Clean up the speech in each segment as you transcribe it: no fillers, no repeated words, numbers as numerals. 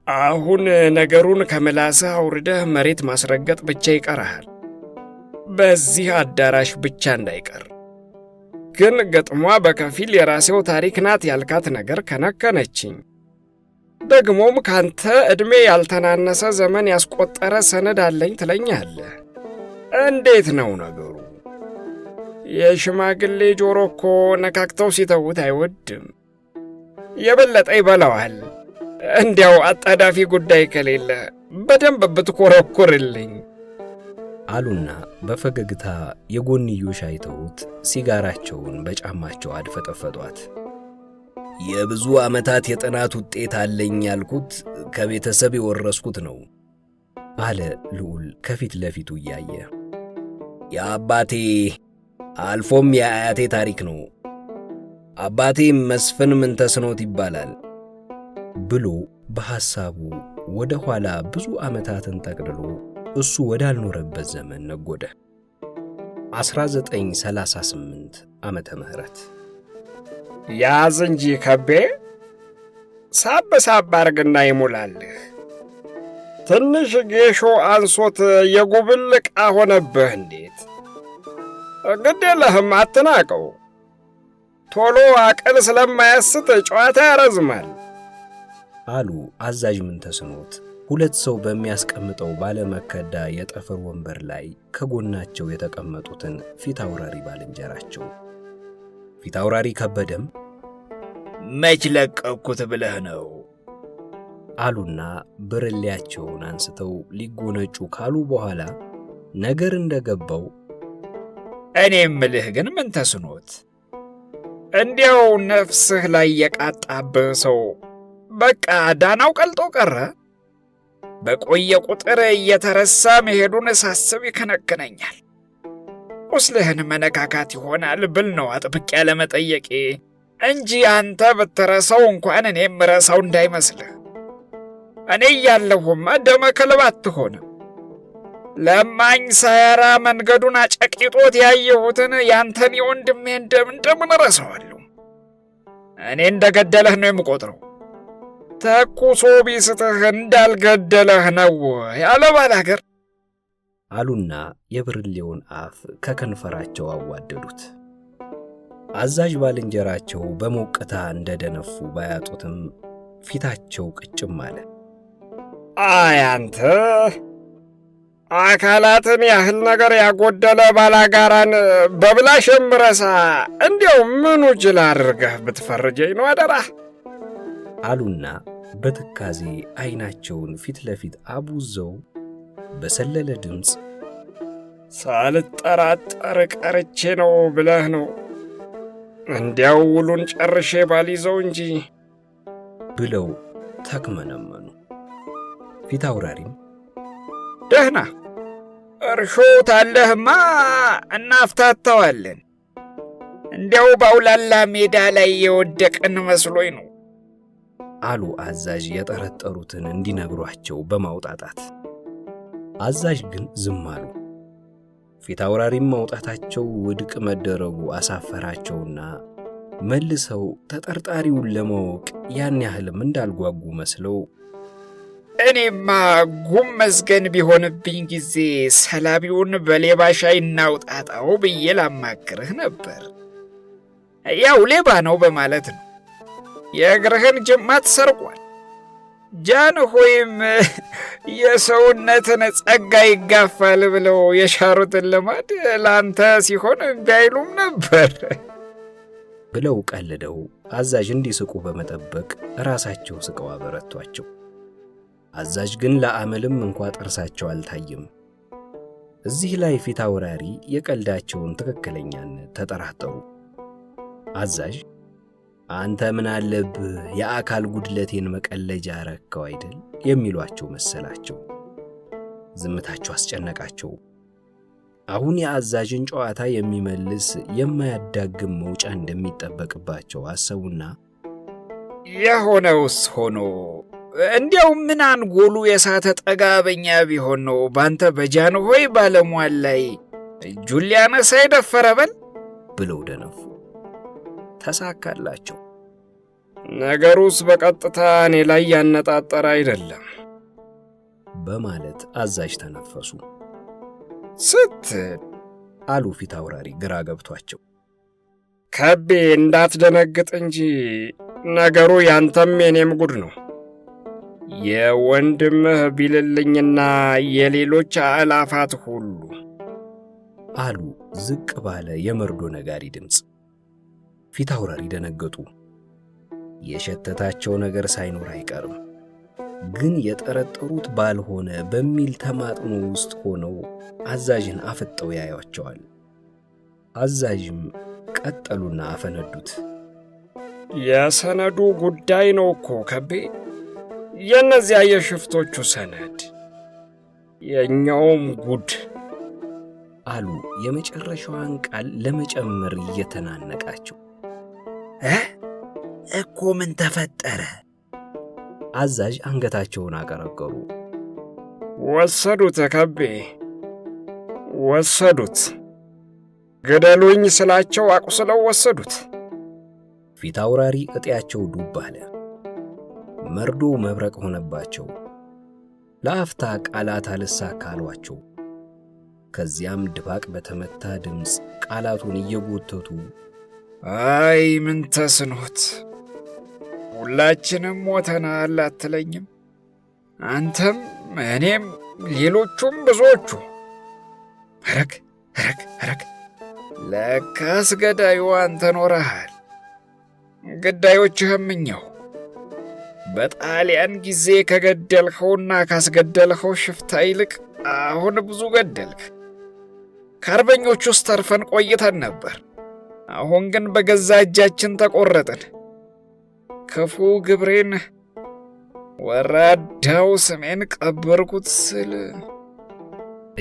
አሁን ነገሩን ከመላስህ አውርደህ መሬት ማስረገጥ ብቻ ይቀርሃል። በዚህ አዳራሽ ብቻ እንዳይቀር። ግን ገጥሟ በከፊል የራሴው ታሪክ ናት ያልካት ነገር ከነከነችኝ። ደግሞም ካንተ ዕድሜ ያልተናነሰ ዘመን ያስቆጠረ ሰነድ አለኝ ትለኛለህ። እንዴት ነው ነገሩ? የሽማግሌ ጆሮ እኮ ነካክተው ሲተውት አይወድም። የበለጠ ይበላዋል። እንዲያው አጣዳፊ ጉዳይ ከሌለ በደንብ ብትኮረኩርልኝ አሉና በፈገግታ የጎንዮሽ አይተውት ሲጋራቸውን በጫማቸው አድፈጠፈጧት። የብዙ ዓመታት የጥናት ውጤት አለኝ ያልኩት ከቤተሰብ የወረስኩት ነው አለ ልዑል ከፊት ለፊቱ እያየ። የአባቴ አልፎም የአያቴ ታሪክ ነው። አባቴ መስፍን ምንተስኖት ይባላል ብሎ በሐሳቡ ወደ ኋላ ብዙ ዓመታትን ጠቅልሎ እሱ ወዳልኖረበት ዘመን ነጎደ። 1938 ዓመተ ምህረት። ያዝ እንጂ ከቤ፣ ሳብ ሳብ አርግና ይሙላልህ። ትንሽ ጌሾ አንሶት የጉብል ዕቃ ሆነብህ እንዴት? ግድ የለህም አትናቀው። ቶሎ አቅል ስለማያስት ጨዋታ ያረዝማል አሉ አዛዥ ምንተስኖት ሁለት ሰው በሚያስቀምጠው ባለመከዳ የጠፈር ወንበር ላይ ከጎናቸው የተቀመጡትን ፊት አውራሪ ባልንጀራቸው። ፊት አውራሪ ከበደም መች ለቀኩት ብለህ ነው አሉና ብርሌያቸውን አንስተው ሊጎነጩ ካሉ በኋላ ነገር እንደገባው እኔ ምልህ ግን ምንተስኖት፣ እንዲያው ነፍስህ ላይ የቃጣብህ ሰው በቃ ዳናው ቀልጦ ቀረ? በቆየ ቁጥር እየተረሳ መሄዱን ሳስብ ይከነክነኛል። ቁስልህን መነካካት ይሆናል ብል ነው አጥብቄ ያለመጠየቄ እንጂ አንተ ብትረሳው እንኳን እኔም ረሳው እንዳይመስልህ። እኔ እያለሁማ ደመ ከልብ አትሆንም። ለማኝ ሳያራ መንገዱን አጨቂጦት ያየሁትን ያንተን የወንድሜን ደም እንደምን ረሳዋለሁ? እኔ እንደገደለህ ነው የምቆጥረው። ተኩሶ ቢስትህ እንዳልገደለህ ነው ያለ ባላገር አሉና የብርሌውን አፍ ከከንፈራቸው አዋደዱት። አዛዥ ባልንጀራቸው በሞቅታ እንደደነፉ ባያጡትም ፊታቸው ቅጭም አለ። አይ አንተ አካላትን ያህል ነገር ያጎደለ ባላጋራን በብላሽ የምረሳ እንዲያው ምኑ ጅል አድርገህ ብትፈርጀኝ ነው አደራ አሉና በትካዜ አይናቸውን ፊት ለፊት አቡዘው በሰለለ ድምፅ ሳልጠራጠር ቀርቼ ነው ብለህ ነው እንዲያው ውሉን ጨርሼ ባልይዘው እንጂ ብለው ተክመነመኑ። ፊት አውራሪም ደህና እርሾ ታለህማ እናፍታታዋለን፣ እንዲያው ባውላላ ሜዳ ላይ የወደቅን መስሎኝ ነው አሉ አዛዥ የጠረጠሩትን እንዲነግሯቸው በማውጣጣት። አዛዥ ግን ዝም አሉ። ፊት አውራሪም ማውጣታቸው ውድቅ መደረጉ አሳፈራቸውና መልሰው ተጠርጣሪውን ለማወቅ ያን ያህልም እንዳልጓጉ መስለው እኔማ ጉም መዝገን ቢሆንብኝ ጊዜ ሰላቢውን በሌባ ሻይ እናውጣጣው ብዬ ላማክርህ ነበር። ያው ሌባ ነው በማለት ነው። የእግርህን ጅማት ሰርቋል። ጃንሆይም የሰውነትን ጸጋ ይጋፋል ብለው የሻሩትን ልማድ ላንተ ሲሆን ቢያይሉም ነበር ብለው ቀልደው አዛዥ እንዲስቁ በመጠበቅ ራሳቸው ስቀው አበረቷቸው። አዛዥ ግን ለአመልም እንኳ ጥርሳቸው አልታየም። እዚህ ላይ ፊት አውራሪ የቀልዳቸውን ትክክለኛነት ተጠራጠሩ። አዛዥ አንተ ምን አለብህ የአካል ጉድለቴን መቀለጃ አረከው አይደል የሚሏቸው መሰላቸው። ዝምታቸው አስጨነቃቸው። አሁን የአዛዥን ጨዋታ የሚመልስ የማያዳግም መውጫ እንደሚጠበቅባቸው አሰቡና የሆነውስ ሆኖ እንዲያው ምን አንጎሉ የሳተ ጠጋበኛ ቢሆን ነው ባንተ በጃንሆይ ባለሟል ላይ እጁን ሊያነሳ የደፈረ በል ብለው ደነፉ። ተሳካላቸው። ነገሩስ በቀጥታ እኔ ላይ ያነጣጠረ አይደለም በማለት አዛዥ ተነፈሱ። ስትል አሉ ፊት አውራሪ ግራ ገብቷቸው። ከቤ እንዳትደነግጥ እንጂ ነገሩ ያንተም የኔም ጉድ ነው። የወንድምህ ቢልልኝና የሌሎች አእላፋት ሁሉ አሉ ዝቅ ባለ የመርዶ ነጋሪ ድምፅ። ፊት አውራሪ ደነገጡ። የሸተታቸው ነገር ሳይኖር አይቀርም፣ ግን የጠረጠሩት ባልሆነ በሚል ተማጥኖ ውስጥ ሆነው አዛዥን አፍጠው ያዩአቸዋል። አዛዥም ቀጠሉና አፈነዱት። የሰነዱ ጉዳይ ነው እኮ ከቤ፣ የእነዚያ የሽፍቶቹ ሰነድ፣ የእኛውም ጉድ አሉ የመጨረሻዋን ቃል ለመጨመር እየተናነቃቸው። እኮ ምን ተፈጠረ? አዛዥ አንገታቸውን አቀረቀሩ። ወሰዱት ከቤ፣ ወሰዱት። ገደሉኝ ስላቸው አቁስለው ወሰዱት። ፊት አውራሪ እጤያቸው ዱብ አለ። መርዶ መብረቅ ሆነባቸው። ለአፍታ ቃላት አልሳካ አሏቸው። ከዚያም ድባቅ በተመታ ድምፅ ቃላቱን እየጎተቱ አይ ምን ተስኖት፣ ሁላችንም ሞተናል አትለኝም? አንተም እኔም ሌሎቹም ብዙዎቹ። ረግ ለካስ ገዳዩ አንተ ኖረሃል። ግዳዮችህም እኛው። በጣሊያን ጊዜ ከገደልኸውና ካስገደልኸው ሽፍታ ይልቅ አሁን ብዙ ገደልክ። ከአርበኞች ውስጥ ተርፈን ቆይተን ነበር። አሁን ግን በገዛ እጃችን ተቆረጥን። ክፉ ግብሬን፣ ወራዳው ስሜን ቀበርኩት ስል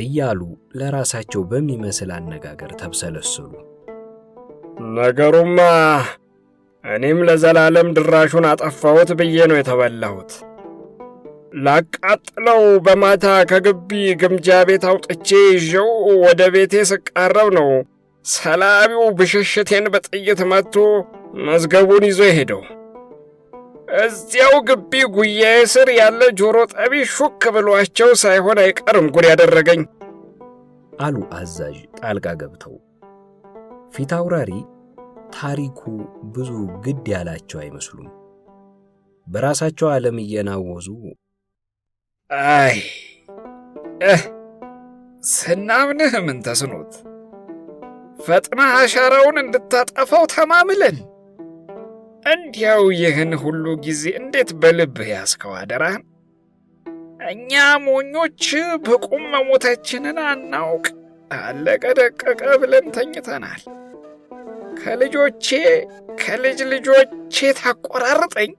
እያሉ ለራሳቸው በሚመስል አነጋገር ተብሰለሰሉ። ነገሩማ እኔም ለዘላለም ድራሹን አጠፋሁት ብዬ ነው የተበላሁት። ላቃጥለው በማታ ከግቢ ግምጃ ቤት አውጥቼ ይዤው ወደ ቤቴ ስቃረብ ነው ሰላቢው ብሽሽቴን በጥይት መትቶ መዝገቡን ይዞ ሄደው። እዚያው ግቢ ጉያዬ ስር ያለ ጆሮ ጠቢ ሹክ ብሏቸው ሳይሆን አይቀርም ጉድ ያደረገኝ አሉ አዛዥ ጣልቃ ገብተው። ፊት አውራሪ ታሪኩ ብዙ ግድ ያላቸው አይመስሉም። በራሳቸው ዓለም እየናወዙ አይ ስናምንህ ምን ተስኖት፣ ፈጥነህ አሻራውን እንድታጠፋው ተማምለን እንዲያው ይህን ሁሉ ጊዜ እንዴት በልብህ ያስከው አደራህን? እኛ ሞኞች በቁም መሞታችንን አናውቅ፣ አለቀ ደቀቀ ብለን ተኝተናል። ከልጅ ልጆቼ ታቆራርጠኝ።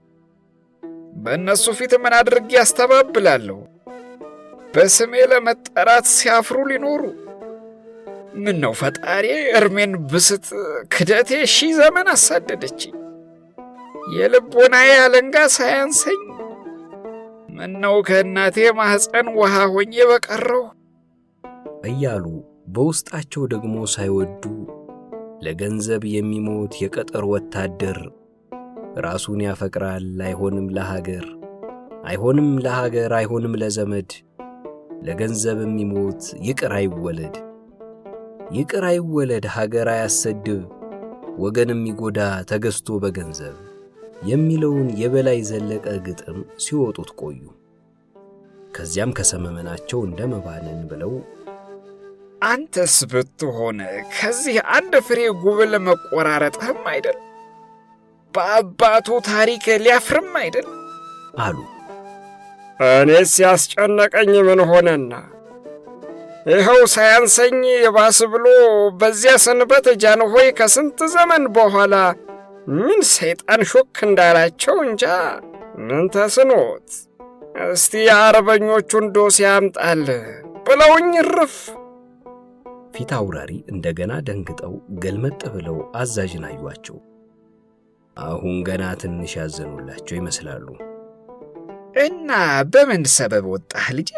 በእነሱ ፊት ምን አድርጌ ያስተባብላለሁ? በስሜ ለመጠራት ሲያፍሩ ሊኖሩ። ምን ነው ፈጣሪ እርሜን ብስት ክደቴ 1000 ዘመን አሳደደች። የልቦናዬ አለንጋ ሳያንሰኝ ምን ነው ከእናቴ ማህፀን ውሃ ሆኜ በቀረው እያሉ በውስጣቸው ደግሞ ሳይወዱ ለገንዘብ የሚሞት የቀጠር ወታደር ራሱን ያፈቅራል፣ አይሆንም ለሀገር፣ አይሆንም ለሀገር፣ አይሆንም ለዘመድ፣ ለገንዘብ የሚሞት ይቅር አይወለድ፣ ይቅር አይወለድ፣ ሀገር አያሰድብ፣ ወገን የሚጎዳ ተገዝቶ በገንዘብ የሚለውን የበላይ ዘለቀ ግጥም ሲወጡት ቆዩ። ከዚያም ከሰመመናቸው እንደ መባነን ብለው አንተስ ብትሆን ከዚህ አንድ ፍሬ ጉብል መቆራረጥህም አይደል? በአባቱ ታሪክ ሊያፍርም አይደል አሉ። እኔስ ያስጨነቀኝ ምን ሆነና ይኸው ሳያንሰኝ የባስ ብሎ በዚያ ሰንበት ጃንሆይ ከስንት ዘመን በኋላ ምን ሰይጣን ሾክ እንዳላቸው እንጃ። ምን ተስኖት እስቲ የአርበኞቹን ዶሴ ያምጣል ብለውኝ እርፍ። ፊት አውራሪ እንደገና ደንግጠው ገልመጥ ብለው አዛዥን አዩአቸው። አሁን ገና ትንሽ ያዘኑላቸው ይመስላሉ። እና በምን ሰበብ ወጣህ ልጄ?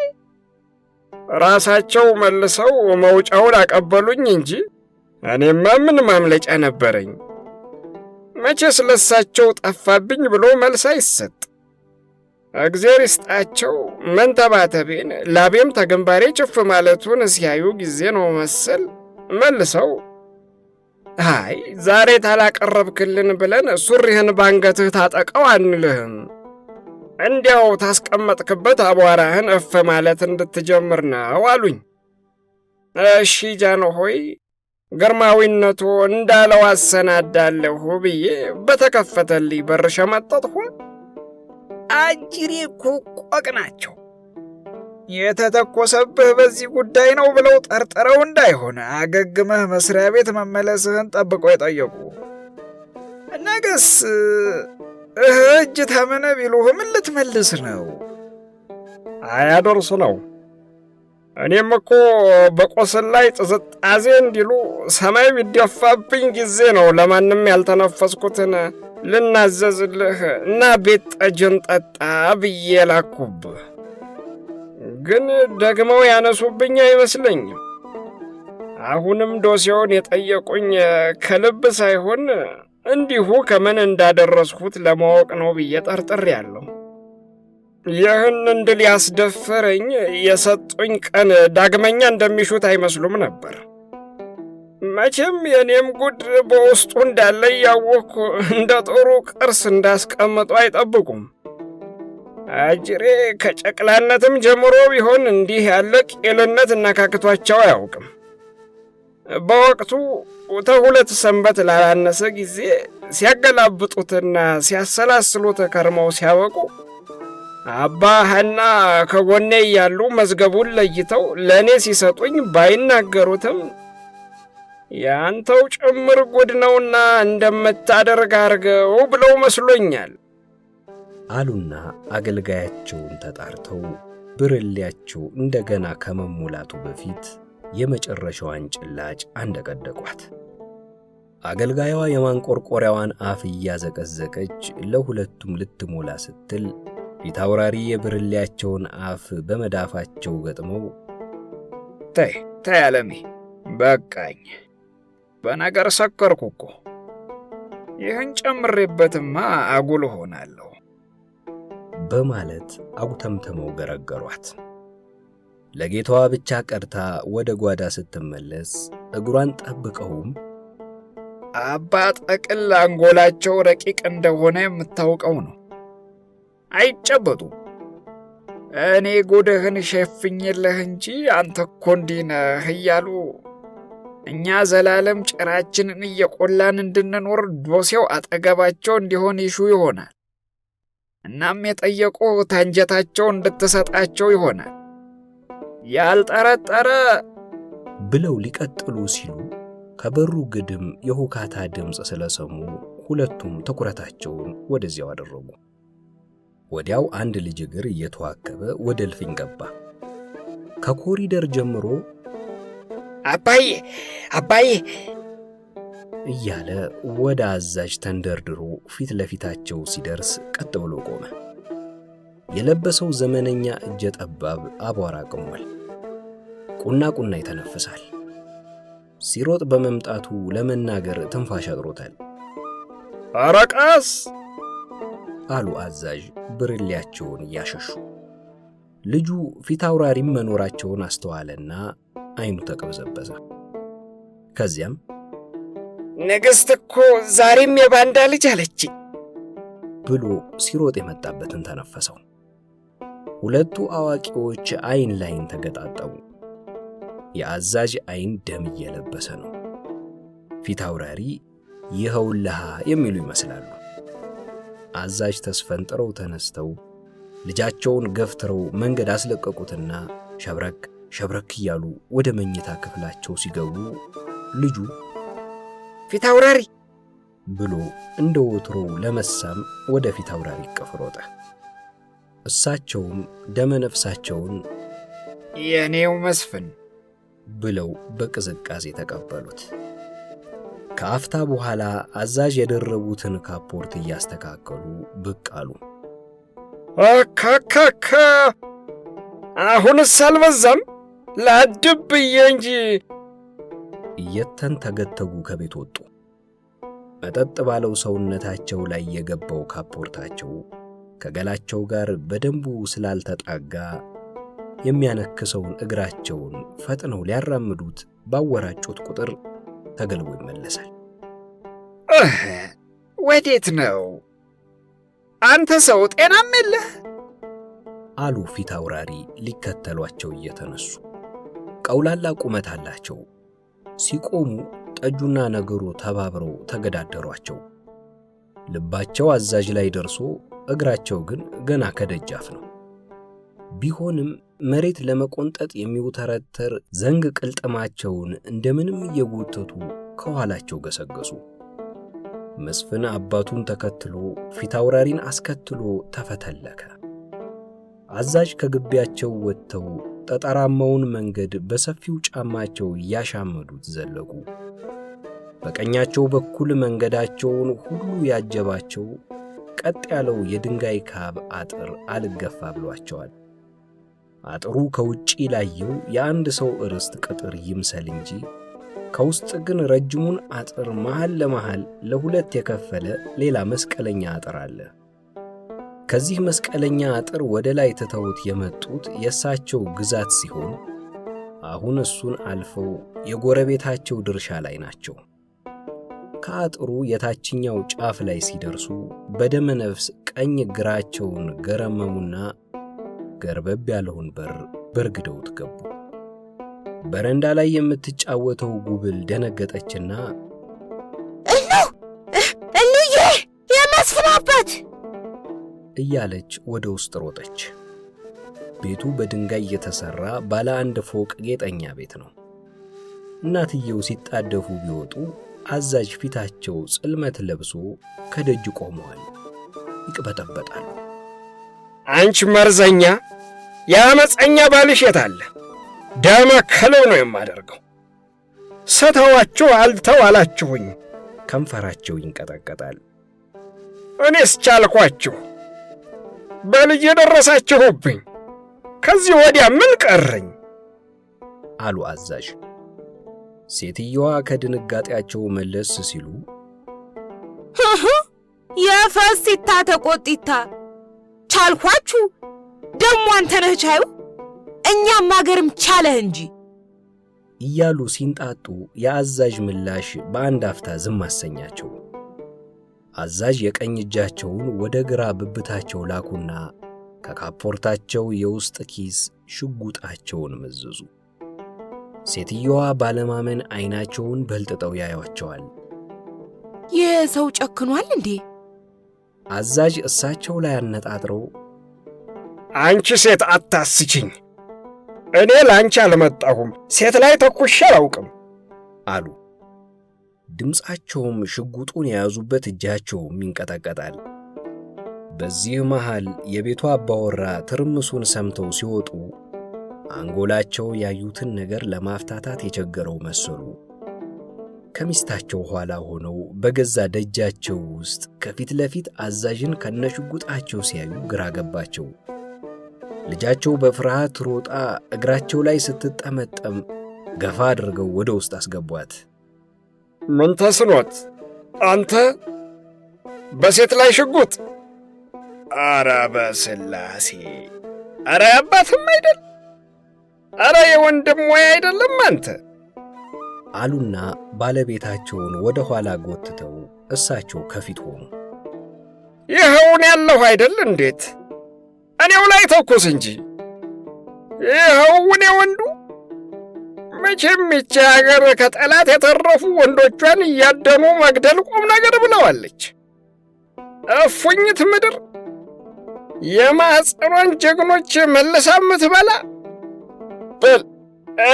ራሳቸው መልሰው መውጫውን አቀበሉኝ እንጂ እኔማ ምን ማምለጫ ነበረኝ? መቼስ ለሳቸው ጠፋብኝ ብሎ መልስ አይሰጥ። እግዜር ይስጣቸው መንተባተቤን ላቤም ተግንባሬ ጭፍ ማለቱን ሲያዩ ጊዜ ነው መሰል መልሰው አይ ዛሬ ታላቀረብክልን ብለን ሱሪህን ባንገትህ ታጠቀው አንልህም፣ እንዲያው ታስቀመጥክበት አቧራህን እፍ ማለት እንድትጀምር ነው አሉኝ። እሺ ጃንሆይ ግርማዊነቱ እንዳለው አሰናዳለሁ ብዬ በተከፈተልኝ በር ሸመጠጥሁ። አጅሬ እኮ ቆቅ ናቸው። የተተኮሰብህ በዚህ ጉዳይ ነው ብለው ጠርጥረው እንዳይሆን አገግመህ መስሪያ ቤት መመለስህን ጠብቀው የጠየቁ። ነገስ እጅ ተመነ ቢሉህ ምን ልትመልስ ነው? አያደርስ ነው። እኔም እኮ በቆስል ላይ ጥዝጣዜ እንዲሉ ሰማይ ቢደፋብኝ ጊዜ ነው ለማንም ያልተነፈስኩትን ልናዘዝልህ እና ቤት ጠጅን ጠጣ ብዬ ላኩብህ። ግን ደግመው ያነሱብኝ አይመስለኝም። አሁንም ዶሴውን የጠየቁኝ ከልብ ሳይሆን እንዲሁ ከምን እንዳደረስኩት ለማወቅ ነው ብዬ ጠርጥሬያለሁ። ይህን እንድል ያስደፈረኝ የሰጡኝ ቀን ዳግመኛ እንደሚሹት አይመስሉም ነበር። መቼም የኔም ጉድ በውስጡ እንዳለ ያወቅኩ እንደ ጥሩ ቅርስ እንዳስቀምጡ አይጠብቁም። አጅሬ ከጨቅላነትም ጀምሮ ቢሆን እንዲህ ያለ ቄልነት እናካክቷቸው አያውቅም። በወቅቱ ተሁለት ሰንበት ላላነሰ ጊዜ ሲያገላብጡትና ሲያሰላስሉት ከርመው ሲያበቁ አባ ሐና ከጎኔ እያሉ መዝገቡን ለይተው ለእኔ ሲሰጡኝ ባይናገሩትም ያንተው ጭምር ጉድ ነውና እንደምታደርግ አርገው ብለው መስሎኛል አሉና አገልጋያቸውን ተጣርተው ብርሌያቸው እንደገና ከመሙላቱ በፊት የመጨረሻዋን ጭላጭ አንደቀደቋት። አገልጋዩዋ የማንቆርቆሪያዋን አፍ እያዘቀዘቀች ለሁለቱም ልትሞላ ስትል ፊታውራሪ የብርሌያቸውን አፍ በመዳፋቸው ገጥመው ተይ አለሜ በቃኝ፣ በነገር ሰከርኩ እኮ። ይህን ጨምሬበትማ አጉል ሆናለሁ በማለት አጉተምተመው ገረገሯት። ለጌታዋ ብቻ ቀርታ ወደ ጓዳ ስትመለስ እግሯን ጠብቀውም አባ ጠቅል አንጎላቸው ረቂቅ እንደሆነ የምታውቀው ነው፣ አይጨበጡ። እኔ ጉድህን ሸፍኝልህ እንጂ አንተ እኮ እንዲህ ነህ እያሉ እኛ ዘላለም ጭራችንን እየቆላን እንድንኖር ዶሴው አጠገባቸው እንዲሆን ይሹ ይሆናል። እናም የጠየቁ ታንጀታቸው እንድትሰጣቸው ይሆናል። ያልጠረጠረ ብለው ሊቀጥሉ ሲሉ ከበሩ ግድም የሁካታ ድምፅ ስለሰሙ ሁለቱም ትኩረታቸውን ወደዚያው አደረጉ። ወዲያው አንድ ልጅ እግር እየተዋከበ ወደ እልፍኝ ገባ። ከኮሪደር ጀምሮ አባዬ አባዬ እያለ ወደ አዛዥ ተንደርድሮ ፊት ለፊታቸው ሲደርስ ቀጥ ብሎ ቆመ። የለበሰው ዘመነኛ እጀ ጠባብ አቧራ ቅሟል። ቁና ቁና ይተነፍሳል። ሲሮጥ በመምጣቱ ለመናገር ትንፋሽ አጥሮታል። አረቃስ አሉ አዛዥ ብርሌያቸውን እያሸሹ። ልጁ ፊታውራሪም መኖራቸውን አስተዋለና አይኑ ተቀበዘበዘ። ከዚያም ንግሥት እኮ ዛሬም የባንዳ ልጅ አለችኝ ብሎ ሲሮጥ የመጣበትን ተነፈሰው። ሁለቱ አዋቂዎች አይን ላይን ተገጣጠሙ። የአዛዥ አይን ደም እየለበሰ ነው። ፊታውራሪ ይኸውልሃ የሚሉ ይመስላሉ። አዛዥ ተስፈንጥረው ተነስተው ልጃቸውን ገፍትረው መንገድ አስለቀቁትና ሸብረክ ሸብረክ እያሉ ወደ መኝታ ክፍላቸው ሲገቡ ልጁ ፊታውራሪ ብሎ እንደ ወትሮው ለመሳም ወደ ፊታውራሪ እቅፍ ሮጠ። እሳቸውም ደመነፍሳቸውን የኔው መስፍን ብለው በቅዝቃዜ ተቀበሉት። ከአፍታ በኋላ አዛዥ የደረቡትን ካፖርት እያስተካከሉ ብቅ አሉ። አካካካ አሁንስ አልበዛም? ላድብዬ እንጂ እየተንተገተጉ ከቤት ወጡ። መጠጥ ባለው ሰውነታቸው ላይ የገባው ካፖርታቸው ከገላቸው ጋር በደንቡ ስላልተጣጋ የሚያነክሰውን እግራቸውን ፈጥነው ሊያራምዱት ባወራጩት ቁጥር ተገልቦ ይመለሳል። ወዴት ነው አንተ ሰው? ጤናም የለህ አሉ ፊት አውራሪ ሊከተሏቸው እየተነሱ። ቀውላላ ቁመት አላቸው። ሲቆሙ ጠጁና ነገሩ ተባብረው ተገዳደሯቸው። ልባቸው አዛዥ ላይ ደርሶ እግራቸው ግን ገና ከደጃፍ ነው። ቢሆንም መሬት ለመቆንጠጥ የሚውተረተር ዘንግ ቅልጥማቸውን እንደምንም እየጎተቱ ከኋላቸው ገሰገሱ። መስፍን አባቱን ተከትሎ ፊት አውራሪን አስከትሎ ተፈተለከ። አዛዥ ከግቢያቸው ወጥተው ጠጠራማውን መንገድ በሰፊው ጫማቸው እያሻመዱት ዘለቁ። በቀኛቸው በኩል መንገዳቸውን ሁሉ ያጀባቸው ቀጥ ያለው የድንጋይ ካብ አጥር አልገፋ ብሏቸዋል። አጥሩ ከውጪ ላየው የአንድ ሰው ርስት ቅጥር ይምሰል እንጂ ከውስጥ ግን ረጅሙን አጥር መሃል ለመሃል ለሁለት የከፈለ ሌላ መስቀለኛ አጥር አለ። ከዚህ መስቀለኛ አጥር ወደ ላይ ትተውት የመጡት የእሳቸው ግዛት ሲሆን አሁን እሱን አልፈው የጎረቤታቸው ድርሻ ላይ ናቸው። ከአጥሩ የታችኛው ጫፍ ላይ ሲደርሱ በደመ ነፍስ ቀኝ እግራቸውን ገረመሙና ገርበብ ያለውን በር በርግደውት ገቡ። በረንዳ ላይ የምትጫወተው ጉብል ደነገጠችና እንዬ የመስፍን አባት እያለች ወደ ውስጥ ሮጠች። ቤቱ በድንጋይ የተሰራ ባለ አንድ ፎቅ ጌጠኛ ቤት ነው። እናትየው ሲጣደፉ ቢወጡ አዛዥ ፊታቸው ጽልመት ለብሶ ከደጅ ቆመዋል። ይቅበጠበጣሉ። አንቺ መርዘኛ፣ ያመፀኛ ባልሽ የት አለ? ደመ ከለው ነው የማደርገው። ስተዋችሁ አልተው አላችሁኝ። ከንፈራቸው ይንቀጠቀጣል። እኔስ ቻልኳችሁ፣ በልጅ የደረሳችሁብኝ። ከዚህ ወዲያ ምን ቀረኝ? አሉ አዛዥ። ሴትየዋ ከድንጋጤያቸው መለስ ሲሉ የፈሲታ ተቆጢታ ቻልኳችሁ፣ ደሞ አንተ ነህ ቻዩ፣ እኛም አገርም ቻለህ እንጂ እያሉ ሲንጣጡ የአዛዥ ምላሽ በአንድ አፍታ ዝም አሰኛቸው። አዛዥ የቀኝ እጃቸውን ወደ ግራ ብብታቸው ላኩና ከካፖርታቸው የውስጥ ኪስ ሽጉጣቸውን መዘዙ። ሴትየዋ ባለማመን አይናቸውን በልጥጠው ያዩአቸዋል። ይህ ሰው ጨክኗል እንዴ? አዛዥ እሳቸው ላይ አነጣጥረው አንቺ ሴት አታስችኝ፣ እኔ ላንቺ አልመጣሁም፣ ሴት ላይ ተኩሼ አላውቅም አሉ። ድምፃቸውም ሽጉጡን የያዙበት እጃቸውም ይንቀጠቀጣል። በዚህ መሃል የቤቱ አባወራ ትርምሱን ሰምተው ሲወጡ አንጎላቸው ያዩትን ነገር ለማፍታታት የቸገረው መሰሉ። ከሚስታቸው ኋላ ሆነው በገዛ ደጃቸው ውስጥ ከፊት ለፊት አዛዥን ከነሽጉጣቸው ሲያዩ ግራ ገባቸው። ልጃቸው በፍርሃት ሮጣ እግራቸው ላይ ስትጠመጠም ገፋ አድርገው ወደ ውስጥ አስገቧት። ምን ተስኖት አንተ በሴት ላይ ሽጉጥ? አረ በስላሴ! አረ አባትም አይደል? አረ የወንድም ወይ አይደለም አንተ? አሉና ባለቤታቸውን ወደ ኋላ ጎትተው እሳቸው ከፊት ሆኑ። ይኸውን ያለሁ አይደል? እንዴት እኔው ላይ ተኩስ እንጂ ይኸውን የወንዱ። መቼም ይቺ ሀገር ከጠላት የተረፉ ወንዶቿን እያደኑ መግደል ቁም ነገር ብለዋለች። እፉኝት ምድር የማኅፀኗን ጀግኖች መልሳ ምትበላ። በል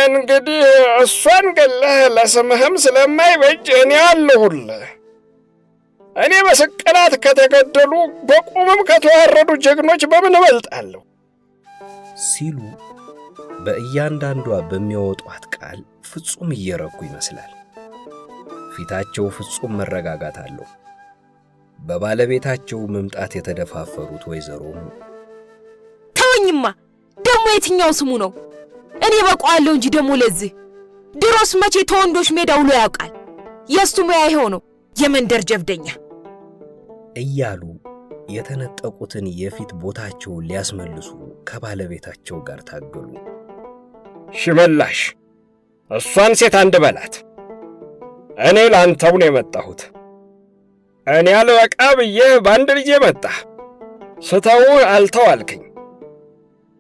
እንግዲህ እሷን ገለህ ለስምህም ስለማይበጅ እኔ አለሁልህ። እኔ በስቅላት ከተገደሉ በቁምም ከተዋረዱ ጀግኖች በምን እበልጣለሁ? ሲሉ በእያንዳንዷ በሚያወጧት ቃል ፍጹም እየረኩ ይመስላል። ፊታቸው ፍጹም መረጋጋት አለው። በባለቤታቸው መምጣት የተደፋፈሩት ወይዘሮም ተወኝማ፣ ደሞ የትኛው ስሙ ነው? እኔ በቋለሁ እንጂ ደሞ ለዚህ ድሮስ መቼ ተወንዶች ሜዳ ውሎ ያውቃል? የሱ ሙያ ይሄው ነው። የመንደር ጀብደኛ እያሉ የተነጠቁትን የፊት ቦታቸውን ሊያስመልሱ ከባለቤታቸው ጋር ታገሉ። ሽመላሽ እሷን ሴት አንድ በላት። እኔ ላንተው ነው የመጣሁት። እኔ አልበቃ ብዬህ በአንድ ልጄ መጣህ። ስተውህ አልተዋልክኝ።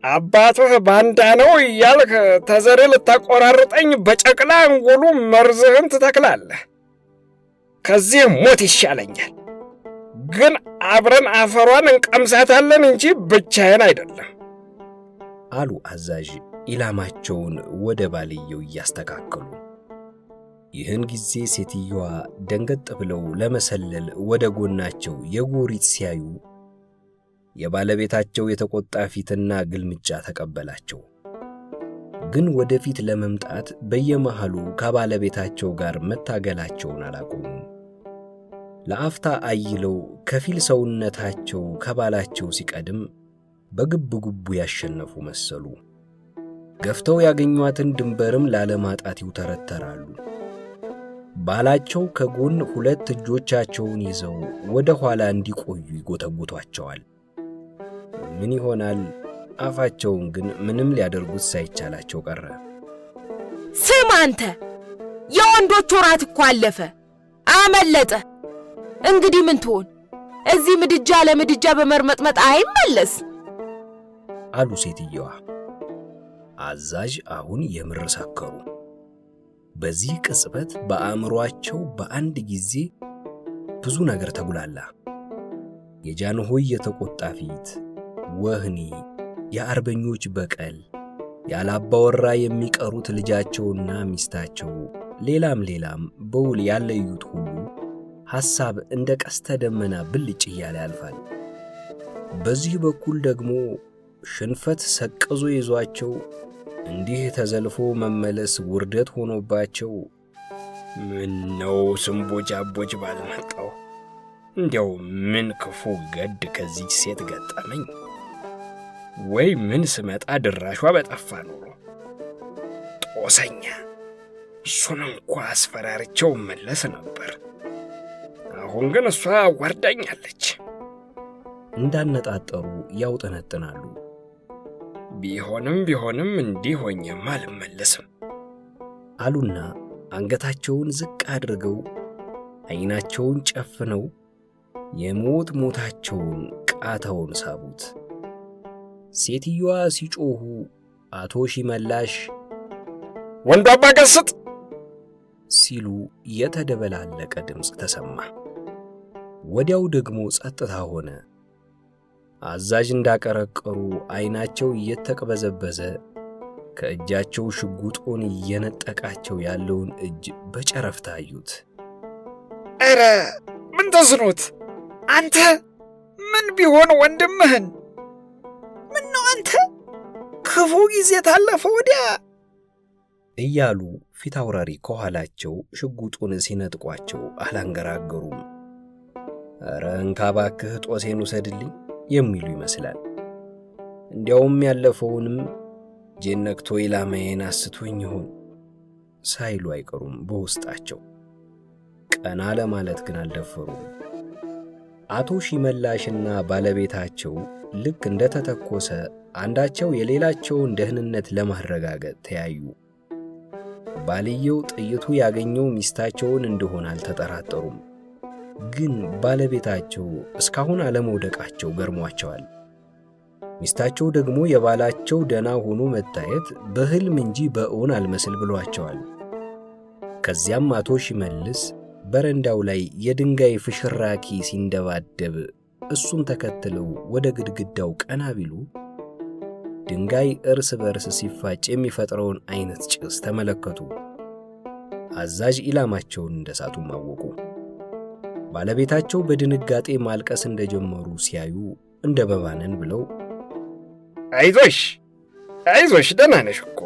አባትህ ባንዳ ነው እያልክ ተዘሬ ልታቆራርጠኝ በጨቅላ አንጎሉ መርዝህን ትተክላለህ። ከዚህ ሞት ይሻለኛል። ግን አብረን አፈሯን እንቀምሳታለን እንጂ ብቻዬን አይደለም አሉ አዛዥ ኢላማቸውን ወደ ባልየው እያስተካከሉ። ይህን ጊዜ ሴትየዋ ደንገጥ ብለው ለመሰለል ወደ ጎናቸው የጎሪት ሲያዩ የባለቤታቸው የተቆጣ ፊትና ግልምጫ ተቀበላቸው። ግን ወደፊት ለመምጣት በየመሃሉ ከባለቤታቸው ጋር መታገላቸውን አላቆሙም። ለአፍታ አይለው ከፊል ሰውነታቸው ከባላቸው ሲቀድም በግብግቡ ያሸነፉ መሰሉ። ገፍተው ያገኟትን ድንበርም ላለማጣት ይውተረተራሉ። ባላቸው ከጎን ሁለት እጆቻቸውን ይዘው ወደ ኋላ እንዲቆዩ ይጎተጉቷቸዋል። ምን ይሆናል? አፋቸውን ግን ምንም ሊያደርጉት ሳይቻላቸው ቀረ። ስም አንተ፣ የወንዶች ወራት እኮ አለፈ፣ አመለጠ። እንግዲህ ምን ትሆን? እዚህ ምድጃ ለምድጃ በመርመጥመጥ አይመለስ አሉ ሴትየዋ። አዛዥ አሁን የምር ሰከሩ። በዚህ ቅጽበት በአእምሮአቸው በአንድ ጊዜ ብዙ ነገር ተጉላላ። የጃንሆይ የተቆጣ ፊት፣ ወህኒ፣ የአርበኞች በቀል፣ ያላባወራ የሚቀሩት ልጃቸውና ሚስታቸው፣ ሌላም በውል ያለዩት ሁሉ ሐሳብ እንደ ቀስተ ደመና ብልጭ እያለ ያልፋል። በዚህ በኩል ደግሞ ሽንፈት ሰቅዞ ይዟቸው እንዲህ ተዘልፎ መመለስ ውርደት ሆኖባቸው ምን ነው ስንቦጃቦጅ ባልመጣው፣ እንዲያው ምን ክፉ ገድ ከዚች ሴት ገጠመኝ፣ ወይ ምን ስመጣ ድራሿ በጠፋ ኖሮ ጦሰኛ። እሱን እንኳ አስፈራርቸው መለስ ነበር። አሁን ግን እሷ አዋርዳኛለች። እንዳነጣጠሩ ያውጠነጥናሉ። ቢሆንም እንዲህ ሆኜማ አልመለስም አሉና አንገታቸውን ዝቅ አድርገው ዓይናቸውን ጨፍነው የሞት ሞታቸውን ቃታውን ሳቡት። ሴትየዋ ሲጮኹ አቶ ሺመላሽ ወንዱ አባገስጥ ሲሉ የተደበላለቀ ድምፅ ተሰማ። ወዲያው ደግሞ ጸጥታ ሆነ። አዛዥ እንዳቀረቀሩ ዓይናቸው እየተቅበዘበዘ ከእጃቸው ሽጉጡን እየነጠቃቸው ያለውን እጅ በጨረፍታ አዩት። ኧረ ምን ተስኖት አንተ? ምን ቢሆን ወንድምህን? ምን ነው አንተ? ክፉ ጊዜ ታለፈ ወዲያ እያሉ ፊት አውራሪ ከኋላቸው ሽጉጡን ሲነጥቋቸው አላንገራገሩም። ኧረ እንካ እባክህ ጦሴን ውሰድልኝ የሚሉ ይመስላል። እንዲያውም ያለፈውንም ጄነክቶ ኢላማዬን አስቶኝ ይሆን ሳይሉ አይቀሩም በውስጣቸው። ቀና ለማለት ግን አልደፈሩም። አቶ ሺመላሽና ባለቤታቸው ልክ እንደተተኮሰ አንዳቸው የሌላቸውን ደህንነት ለማረጋገጥ ተያዩ። ባልየው ጥይቱ ያገኘው ሚስታቸውን እንደሆነ አልተጠራጠሩም። ግን ባለቤታቸው እስካሁን አለመውደቃቸው ገርሟቸዋል። ሚስታቸው ደግሞ የባላቸው ደና ሆኖ መታየት በሕልም እንጂ በእውን አልመስል ብሏቸዋል። ከዚያም አቶ ሺመልስ በረንዳው ላይ የድንጋይ ፍሽራኪ ሲንደባደብ እሱን ተከትለው ወደ ግድግዳው ቀና ቢሉ ድንጋይ እርስ በርስ ሲፋጭ የሚፈጥረውን አይነት ጭስ ተመለከቱ። አዛዥ ኢላማቸውን እንደሳቱም አወቁ። ባለቤታቸው በድንጋጤ ማልቀስ እንደጀመሩ ሲያዩ እንደ በባነን ብለው አይዞሽ ደህና ነሽ እኮ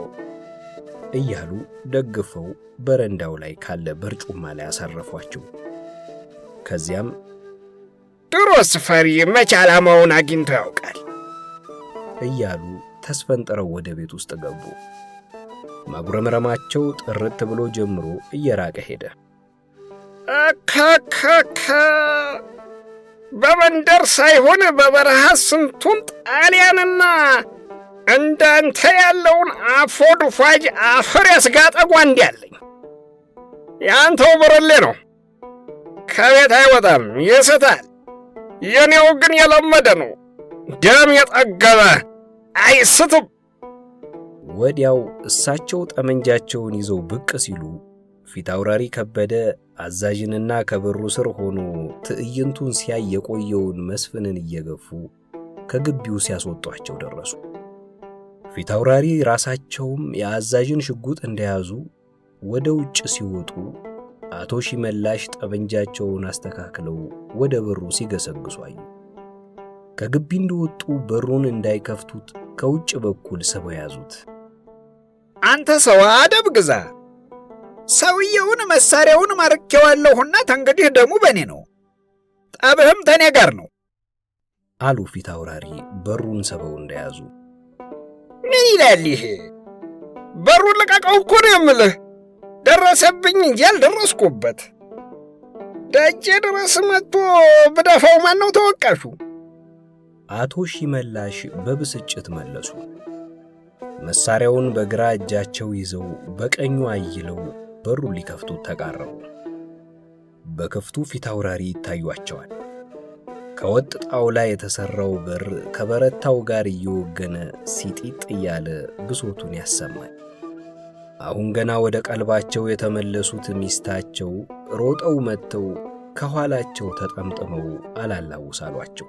እያሉ ደግፈው በረንዳው ላይ ካለ በርጩማ ላይ አሳረፏቸው። ከዚያም ድሮስ ፈሪ መቼ ዓላማውን አግኝቶ ያውቃል እያሉ ተስፈንጥረው ወደ ቤት ውስጥ ገቡ። ማጉረምረማቸው ጥርት ብሎ ጀምሮ እየራቀ ሄደ። ከከከ በመንደር ሳይሆን በበረሃ ስንቱን ጣሊያንና እንዳንተ ያለውን አፎድፋጅ አፈር ያስጋጠ ጓንዴ አለኝ። ያንተው ብርሌ ነው፣ ከቤት አይወጣም፣ ይስታል። የኔው ግን የለመደ ነው፣ ደም የጠገበ አይስትም። ወዲያው እሳቸው ጠመንጃቸውን ይዘው ብቅ ሲሉ ፊታውራሪ ከበደ አዛዥንና ከበሩ ስር ሆኖ ትዕይንቱን ሲያይ የቆየውን መስፍንን እየገፉ ከግቢው ሲያስወጧቸው ደረሱ። ፊታውራሪ ራሳቸውም የአዛዥን ሽጉጥ እንደያዙ ወደ ውጭ ሲወጡ አቶ ሺመላሽ ጠመንጃቸውን አስተካክለው ወደ በሩ ሲገሰግሱ አዩ። ከግቢ እንደወጡ በሩን እንዳይከፍቱት ከውጭ በኩል ስበው ያዙት። አንተ ሰው አደብ ግዛ፣ ሰውየውን መሳሪያውን ማርኬዋለሁና ተንግዲህ ደሙ በእኔ ነው፣ ጠብህም ተኔ ጋር ነው አሉ ፊታውራሪ በሩን ስበው እንደያዙ። ምን ይላል ይሄ? በሩን ልቀቀው እኮ ነው የምልህ። ደረሰብኝ እንጂ አልደረስኩበት። ደጄ ድረስ መጥቶ ብደፋው ማን ነው ተወቃሹ? አቶ ሺመላሽ በብስጭት መለሱ። መሳሪያውን በግራ እጃቸው ይዘው በቀኙ አይለው በሩን ሊከፍቱት ተቃረቡ። በክፍቱ ፊታውራሪ ይታዩአቸዋል። ከወጥ ጣውላ የተሰራው በር ከበረታው ጋር እየወገነ ሲጢጥ እያለ ብሶቱን ያሰማል። አሁን ገና ወደ ቀልባቸው የተመለሱት ሚስታቸው ሮጠው መጥተው ከኋላቸው ተጠምጥመው አላላውሳሏቸው።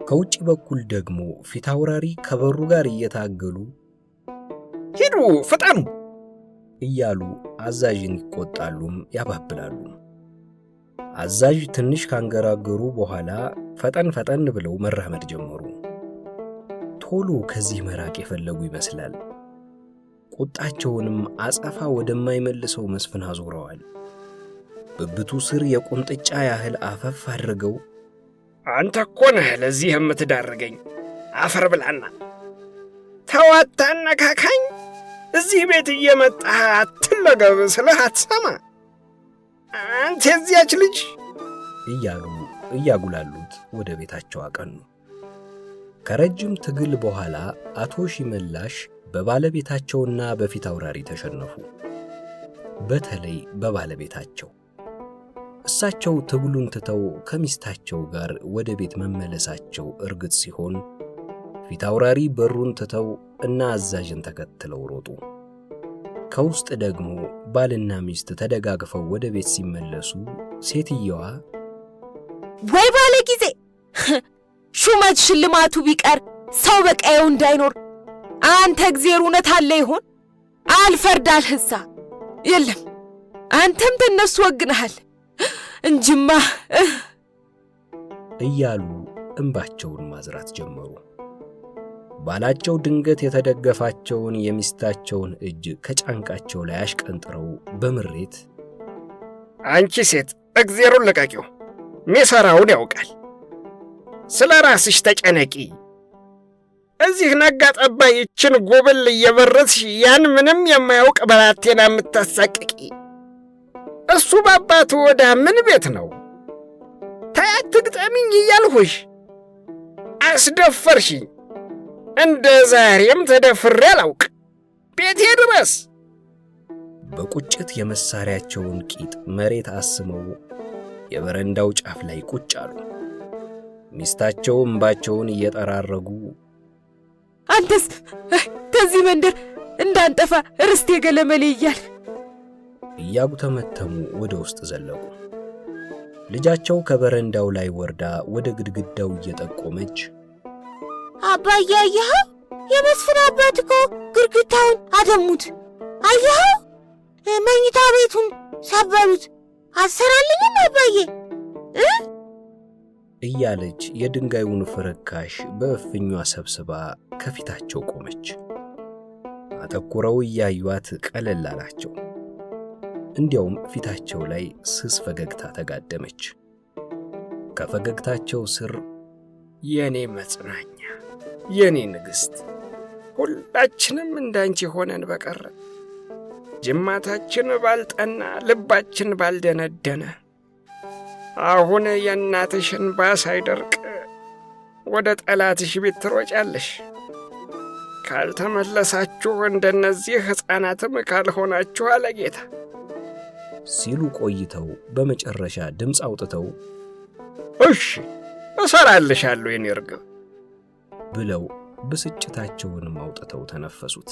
ከውጭ በኩል ደግሞ ፊታውራሪ ከበሩ ጋር እየታገሉ ሂዱ ፍጠኑ እያሉ አዛዥን ይቆጣሉም ያባብላሉ። አዛዥ ትንሽ ካንገራገሩ በኋላ ፈጠን ፈጠን ብለው መራመድ ጀመሩ። ቶሎ ከዚህ መራቅ የፈለጉ ይመስላል። ቁጣቸውንም አጸፋ ወደማይመልሰው መስፍን አዞረዋል። ብብቱ ስር የቁንጥጫ ያህል አፈፍ አድርገው አንተ እኮ ነህ ለዚህ የምትዳርገኝ፣ አፈር ብላና ተዋታና ካካኝ። እዚህ ቤት እየመጣህ አትለገብ ስልህ አትሰማ። አንተ የዚያች ልጅ እያሉ እያጉላሉት ወደ ቤታቸው አቀኑ። ከረጅም ትግል በኋላ አቶ ሺመላሽ በባለቤታቸውና በፊታውራሪ ተሸነፉ። በተለይ በባለቤታቸው። እሳቸው ትግሉን ትተው ከሚስታቸው ጋር ወደ ቤት መመለሳቸው እርግጥ ሲሆን፣ ፊታውራሪ በሩን ትተው እና አዛዥን ተከትለው ሮጡ። ከውስጥ ደግሞ ባልና ሚስት ተደጋግፈው ወደ ቤት ሲመለሱ ሴትየዋ ወይ ባለ ጊዜ ሹመት ሽልማቱ ቢቀር ሰው በቀየው እንዳይኖር አንተ እግዚአብሔር እውነት አለ ይሆን አልፈርዳል ህሳ የለም አንተም በእነሱ ወግነሃል እንጅማ እያሉ እንባቸውን ማዝራት ጀመሩ። ባላቸው ድንገት የተደገፋቸውን የሚስታቸውን እጅ ከጫንቃቸው ላይ አሽቀንጥረው በምሬት አንቺ ሴት እግዚአብሔርን ልቀቂው፣ ሚሰራውን ያውቃል። ስለ ራስሽ ተጨነቂ። እዚህ ነጋ ጠባ ይችን ጉብል እየበረትሽ ያን ምንም የማያውቅ በላቴና የምታሳቅቂ እሱ ባባቱ ወዳ ምን ቤት ነው? ታያት ትግጠሚኝ እያልሁሽ አስደፈርሽኝ። እንደ ዛሬም ተደፍሬ አላውቅ ቤቴ ድረስ። በቁጭት የመሳሪያቸውን ቂጥ መሬት አስመው የበረንዳው ጫፍ ላይ ቁጭ አሉ። ሚስታቸው እንባቸውን እየጠራረጉ አንተስ ከዚህ መንደር እንዳንጠፋ ርስቴ ገለመሌ እያል እያጉተመተሙ ወደ ውስጥ ዘለቁ። ልጃቸው ከበረንዳው ላይ ወርዳ ወደ ግድግዳው እየጠቆመች አባዬ አየኸው? የመስፍን አባት እኮ ግድግዳውን አደሙት። አየኸው? መኝታ ቤቱን ሰበሩት። አሰራልኝም አባዬ እያለች የድንጋዩን ፍርካሽ በእፍኟ ሰብስባ ከፊታቸው ቆመች። አተኩረው እያዩት ቀለል አላቸው። እንዲያውም ፊታቸው ላይ ስስ ፈገግታ ተጋደመች። ከፈገግታቸው ስር የኔ መጽናኛ፣ የኔ ንግሥት፣ ሁላችንም እንዳንቺ ሆነን በቀረ ጅማታችን ባልጠና ልባችን ባልደነደነ አሁን የእናትሽ እንባ ሳይደርቅ ወደ ጠላትሽ ቤት ትሮጫለሽ። ካልተመለሳችሁ እንደነዚህ ሕፃናትም ካልሆናችሁ አለ ጌታ ሲሉ ቆይተው በመጨረሻ ድምፅ አውጥተው እሺ እሰራልሻለሁ የኔ ርግብ ብለው ብስጭታቸውንም አውጥተው ተነፈሱት።